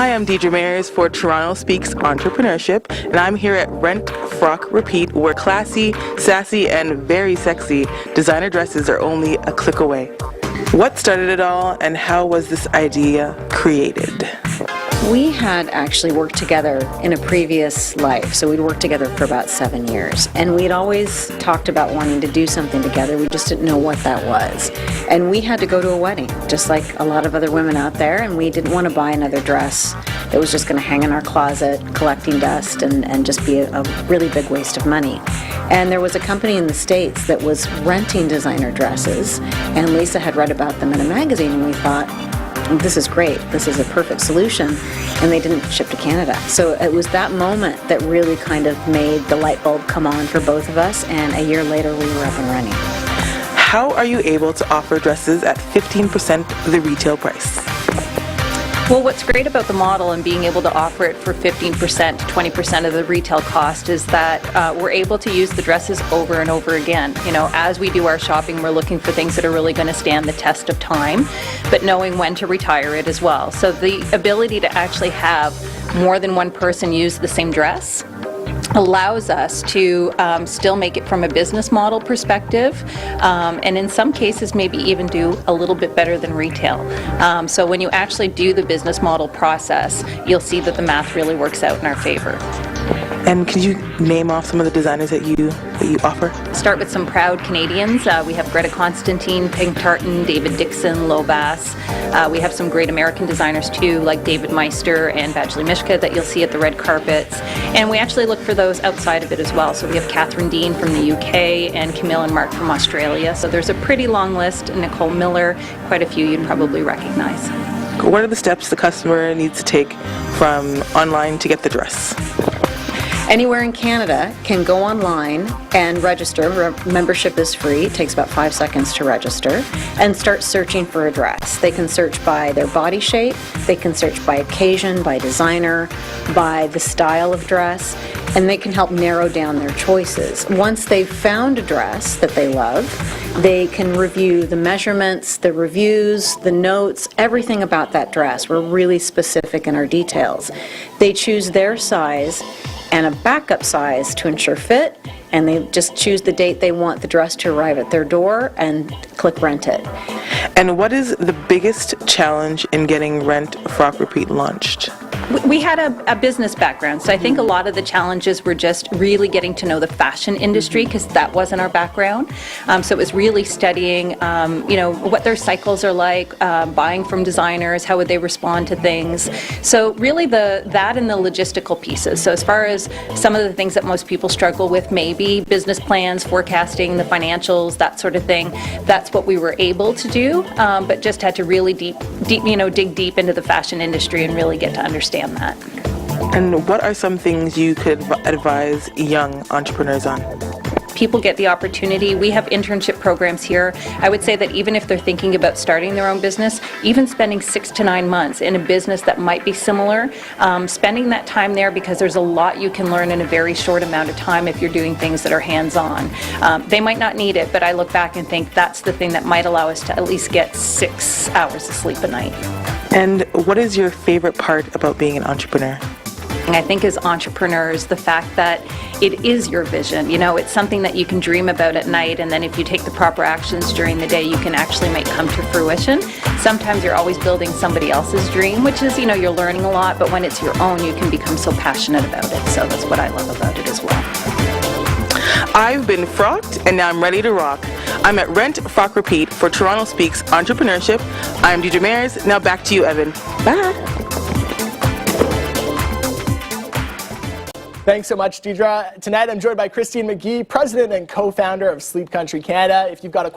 Hi, I'm Deidre Mayers for Toronto Speaks Entrepreneurship, and I'm here at Rent, Frock, Repeat, where classy, sassy, and very sexy designer dresses are only a click away. What started it all, and how was this idea created? We had actually worked together in a previous life, so we'd worked together for about 7 years, and we'd always talked about wanting to do something together. We just didn't know what that was, and we had to go to a wedding, just like a lot of other women out there, and we didn't want to buy another dress that was just going to hang in our closet collecting dust and just be a really big waste of money. And there was a company in the States that was renting designer dresses, and Lisa had read about them in a magazine, and we thought, this is great, this is a perfect solution, and they didn't ship to Canada. So it was that moment that really kind of made the light bulb come on for both of us, and a year later we were up and running. How are you able to offer dresses at 15% the retail price? Well, what's great about the model and being able to offer it for 15% to 20% of the retail cost is that we're able to use the dresses over and over again. You know, as we do our shopping, we're looking for things that are really going to stand the test of time, but knowing when to retire it as well. So the ability to actually have more than one person use the same dress allows us to still make it from a business model perspective, and in some cases maybe even do a little bit better than retail. So when you actually do the business model process, you'll see that the math really works out in our favor. And can you name off some of the designers that you offer? Start with some proud Canadians. We have Greta Constantine, Pink Tartan, David Dixon, Lobass. We have some great American designers too, like David Meister and Vajli Mishka that you'll see at the red carpets. And we actually look for those outside of it as well. So we have Catherine Dean from the UK and Camille and Mark from Australia. So there's a pretty long list. Nicole Miller, quite a few you'd probably recognize. What are the steps the customer needs to take from online to get the dress? Anywhere in Canada can go online and register. Membership is free. It takes about 5 seconds to register, and start searching for a dress. They can search by their body shape, they can search by occasion, by designer, by the style of dress, and they can help narrow down their choices. Once they've found a dress that they love, they can review the measurements, the reviews, the notes, everything about that dress. We're really specific in our details. They choose their size and a backup size to ensure fit, and they just choose the date they want the dress to arrive at their door and click rent it. And what is the biggest challenge in getting Rent, Frock, Repeat launched? We had a business background, so I think a lot of the challenges were just really getting to know the fashion industry, because that wasn't our background. So it was really studying, what their cycles are like, buying from designers, how would they respond to things. So really that and the logistical pieces. So as far as some of the things that most people struggle with, maybe business plans, forecasting, the financials, that sort of thing, that's what we were able to do, but just had to really dig deep into the fashion industry and really get to understand that. And what are some things you could advise young entrepreneurs on? People get the opportunity. We have internship programs here. I would say that even if they're thinking about starting their own business, even spending 6 to 9 months in a business that might be similar, spending that time there, because there's a lot you can learn in a very short amount of time if you're doing things that are hands-on. They might not need it, but I look back and think that's the thing that might allow us to at least get 6 hours of sleep a night. And what is your favorite part about being an entrepreneur? I think as entrepreneurs, the fact that it is your vision, it's something that you can dream about at night, and then if you take the proper actions during the day, you can actually make come to fruition. Sometimes you're always building somebody else's dream, which is, you're learning a lot, but when it's your own, you can become so passionate about it. So that's what I love about it as well. I've been frocked, and now I'm ready to rock. I'm at Rent, Frock, Repeat for Toronto Speaks Entrepreneurship. I'm Deidre Mayers. Now back to you, Evan. Bye. Thanks so much, Deidre. Tonight I'm joined by Christine McGee, President and co-founder of Sleep Country Canada. If you've got a question